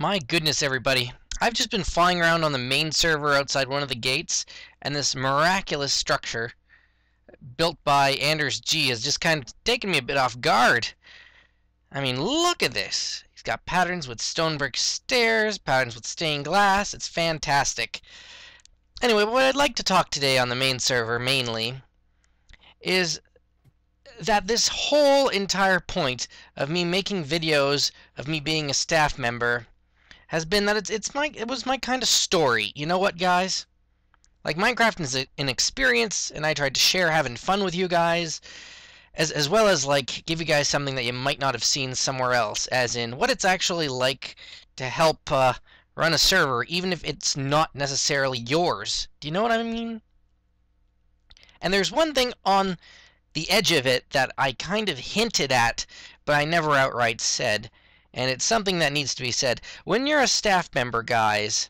My goodness, everybody. I've just been flying around on the main server outside one of the gates, and this miraculous structure built by Anders G has just kind of taken me a bit off guard. I mean, look at this. He's got patterns with stone brick stairs, patterns with stained glass. It's fantastic. Anyway, what I'd like to talk today on the main server mainly is that this whole entire point of me making videos, of me being a staff member, has been that it was my kind of story. You know what, guys? Like, Minecraft is an experience, and I tried to share having fun with you guys, as well as, like, give you guys something that you might not have seen somewhere else, as in what it's actually like to help run a server, even if it's not necessarily yours. Do you know what I mean? And there's one thing on the edge of it that I kind of hinted at, but I never outright said, and it's something that needs to be said. When you're a staff member, guys...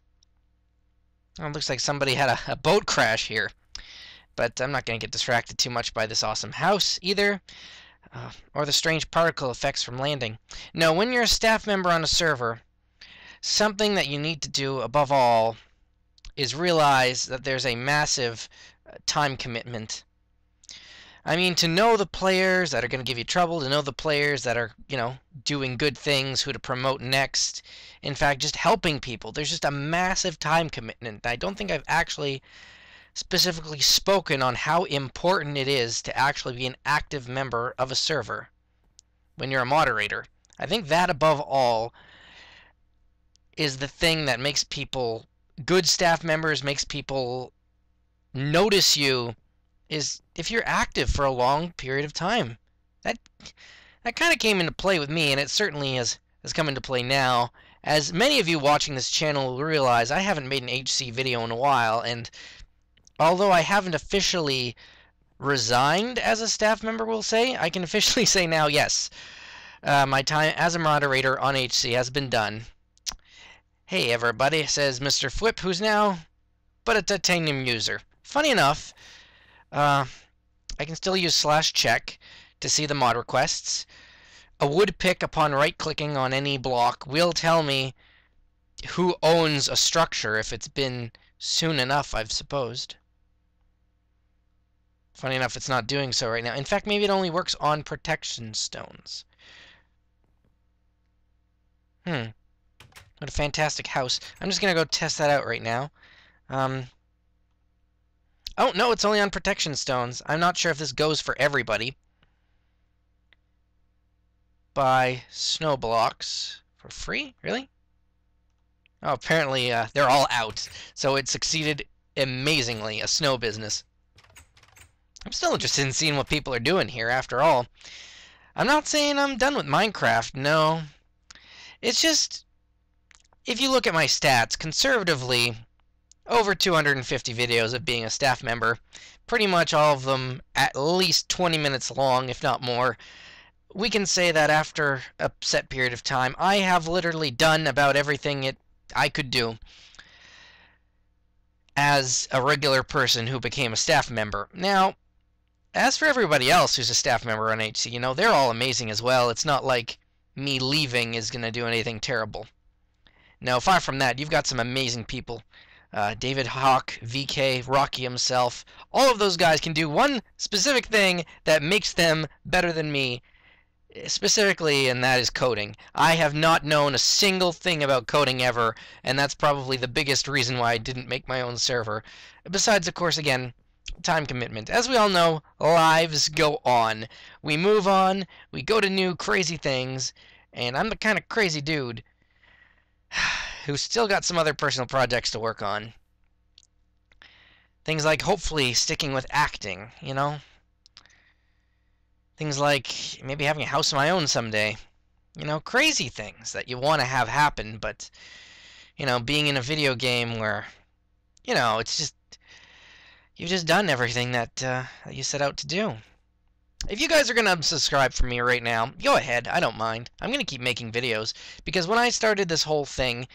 Oh, it looks like somebody had a boat crash here. But I'm not going to get distracted too much by this awesome house, either. Or the strange particle effects from landing. No, when you're a staff member on a server, something that you need to do, above all, is realize that there's a massive time commitment. I mean, to know the players that are going to give you trouble, to know the players that are, you know, doing good things, who to promote next, in fact, just helping people. There's just a massive time commitment. I don't think I've actually specifically spoken on how important it is to actually be an active member of a server when you're a moderator. I think that, above all, is the thing that makes people, good staff members, makes people notice you, is if you're active for a long period of time. That kind of came into play with me, and it certainly has come into play now. As many of you watching this channel will realize, I haven't made an HC video in a while, and although I haven't officially resigned as a staff member, we'll say, I can officially say now, yes, my time as a moderator on HC has been done. Hey everybody, says Mr. Flip, who's now but a titanium user. Funny enough, I can still use /check to see the mod requests. A wood pick upon right-clicking on any block will tell me who owns a structure if it's been soon enough, I've supposed. Funny enough, it's not doing so right now. In fact, maybe it only works on protection stones. What a fantastic house. I'm just going to go test that out right now. Oh, no, it's only on protection stones. I'm not sure if this goes for everybody. Buy snow blocks for free? Really? Oh, apparently they're all out. So it succeeded amazingly, a snow business. I'm still interested in seeing what people are doing here, after all. I'm not saying I'm done with Minecraft, no. It's just, if you look at my stats, conservatively, over 250 videos of being a staff member, pretty much all of them at least 20 minutes long, if not more. We can say that after a set period of time, I have literally done about everything I could do as a regular person who became a staff member. Now, as for everybody else who's a staff member on HC, you know, they're all amazing as well. It's not like me leaving is going to do anything terrible. No, far from that. You've got some amazing people. David Hawk, VK, Rocky himself, all of those guys can do one specific thing that makes them better than me, specifically, and that is coding. I have not known a single thing about coding ever, and that's probably the biggest reason why I didn't make my own server. Besides, of course, again, time commitment. As we all know, lives go on. We move on, we go to new crazy things, and I'm the kind of crazy dude who's still got some other personal projects to work on. Things like, hopefully, sticking with acting, you know? Things like maybe having a house of my own someday. You know, crazy things that you want to have happen, but, you know, being in a video game where, you know, it's just, you've just done everything that you set out to do. If you guys are going to unsubscribe from me right now, go ahead, I don't mind. I'm going to keep making videos, because when I started this whole thing,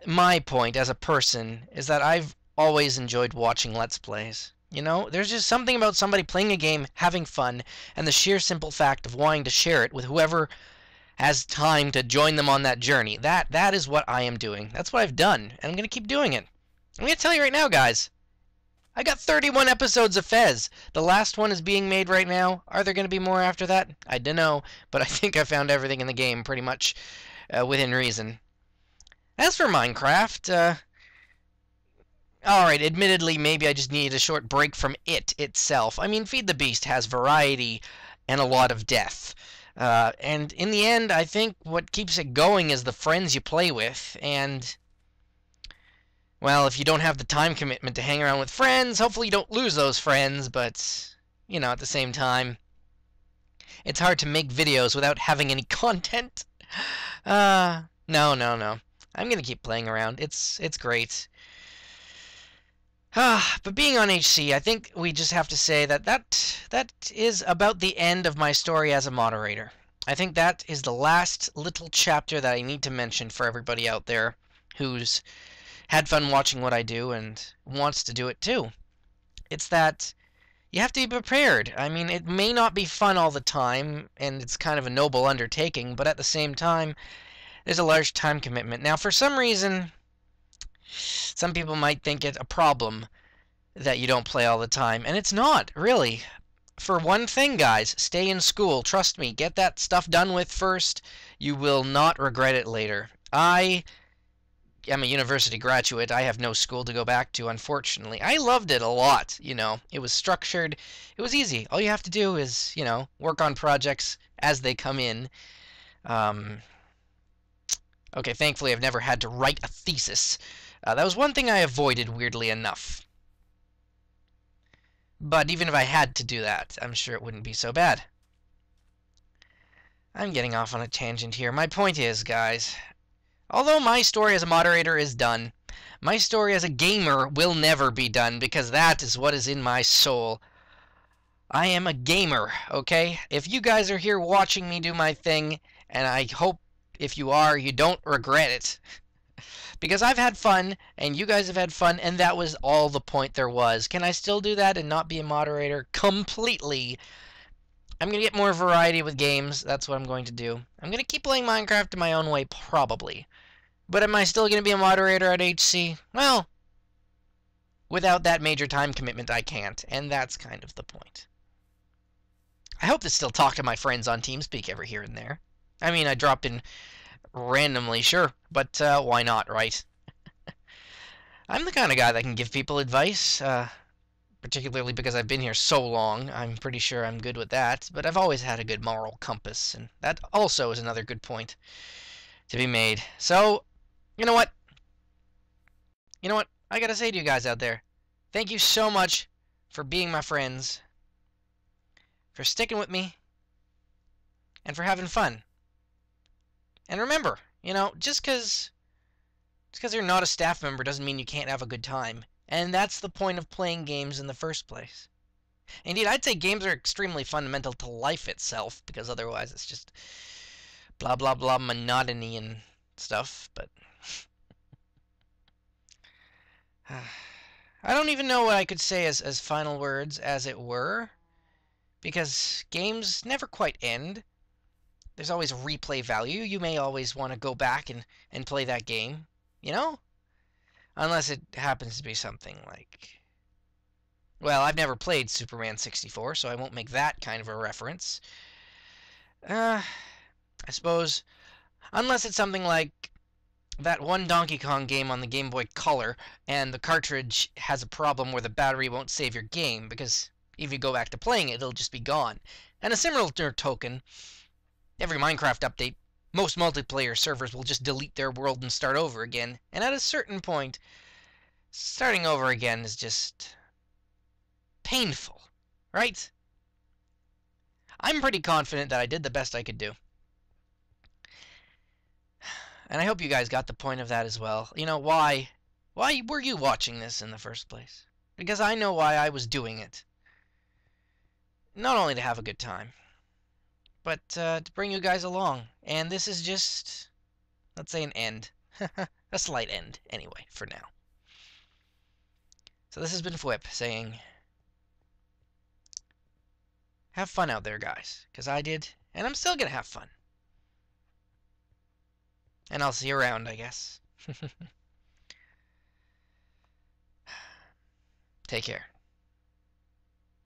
my point as a person is that I've always enjoyed watching Let's Plays. You know, there's just something about somebody playing a game, having fun, and the sheer simple fact of wanting to share it with whoever has time to join them on that journey. That is what I am doing. That's what I've done, and I'm going to keep doing it. I'm going to tell you right now, guys. I got 31 episodes of Fez. The last one is being made right now. Are there going to be more after that? I don't know, but I think I found everything in the game pretty much within reason. As for Minecraft, alright, admittedly, maybe I just needed a short break from it itself. I mean, Feed the Beast has variety and a lot of death. And in the end, I think what keeps it going is the friends you play with, and well, if you don't have the time commitment to hang around with friends, hopefully you don't lose those friends, but, you know, at the same time, it's hard to make videos without having any content. No. I'm gonna keep playing around. It's great. But being on HC, I think we just have to say that is about the end of my story as a moderator. I think that is the last little chapter that I need to mention for everybody out there who's had fun watching what I do and wants to do it too. It's that you have to be prepared. I mean, it may not be fun all the time, and it's kind of a noble undertaking, but at the same time, there's a large time commitment. Now, for some reason, some people might think it a problem that you don't play all the time, and it's not, really. For one thing, guys, stay in school. Trust me, get that stuff done with first. You will not regret it later. I am a university graduate. I have no school to go back to, unfortunately. I loved it a lot, you know. It was structured. It was easy. All you have to do is, you know, work on projects as they come in. Okay, thankfully I've never had to write a thesis. That was one thing I avoided, weirdly enough. But even if I had to do that, I'm sure it wouldn't be so bad. I'm getting off on a tangent here. My point is, guys, although my story as a moderator is done, my story as a gamer will never be done, because that is what is in my soul. I am a gamer, okay? If you guys are here watching me do my thing, and I hope if you are, you don't regret it. Because I've had fun, and you guys have had fun, and that was all the point there was. Can I still do that and not be a moderator? Completely. I'm going to get more variety with games. That's what I'm going to do. I'm going to keep playing Minecraft in my own way, probably. But am I still going to be a moderator at HC? Well, without that major time commitment, I can't. And that's kind of the point. I hope to still talk to my friends on TeamSpeak every here and there. I mean, I drop in randomly, sure, but why not, right? I'm the kind of guy that can give people advice, particularly because I've been here so long. I'm pretty sure I'm good with that, but I've always had a good moral compass, and that also is another good point to be made. So, you know what? I gotta say to you guys out there, thank you so much for being my friends, for sticking with me, and for having fun. And remember, you know, just because you're not a staff member doesn't mean you can't have a good time. And that's the point of playing games in the first place. Indeed, I'd say games are extremely fundamental to life itself, because otherwise it's just blah blah blah monotony and stuff, but I don't even know what I could say as final words, as it were, because games never quite end. There's always replay value. You may always want to go back and play that game, you know? Unless it happens to be something like... Well, I've never played Superman 64, so I won't make that kind of a reference. I suppose, unless it's something like that one Donkey Kong game on the Game Boy Color, and the cartridge has a problem where the battery won't save your game, because if you go back to playing it, it'll just be gone. And a similar token... Every Minecraft update, most multiplayer servers will just delete their world and start over again. And at a certain point, starting over again is just painful, right? I'm pretty confident that I did the best I could do. And I hope you guys got the point of that as well. You know, why were you watching this in the first place? Because I know why I was doing it. Not only to have a good time, but to bring you guys along. And this is just, let's say, an end. A slight end, anyway, for now. So this has been Fwip saying, have fun out there, guys. Because I did, and I'm still going to have fun. And I'll see you around, I guess. Take care.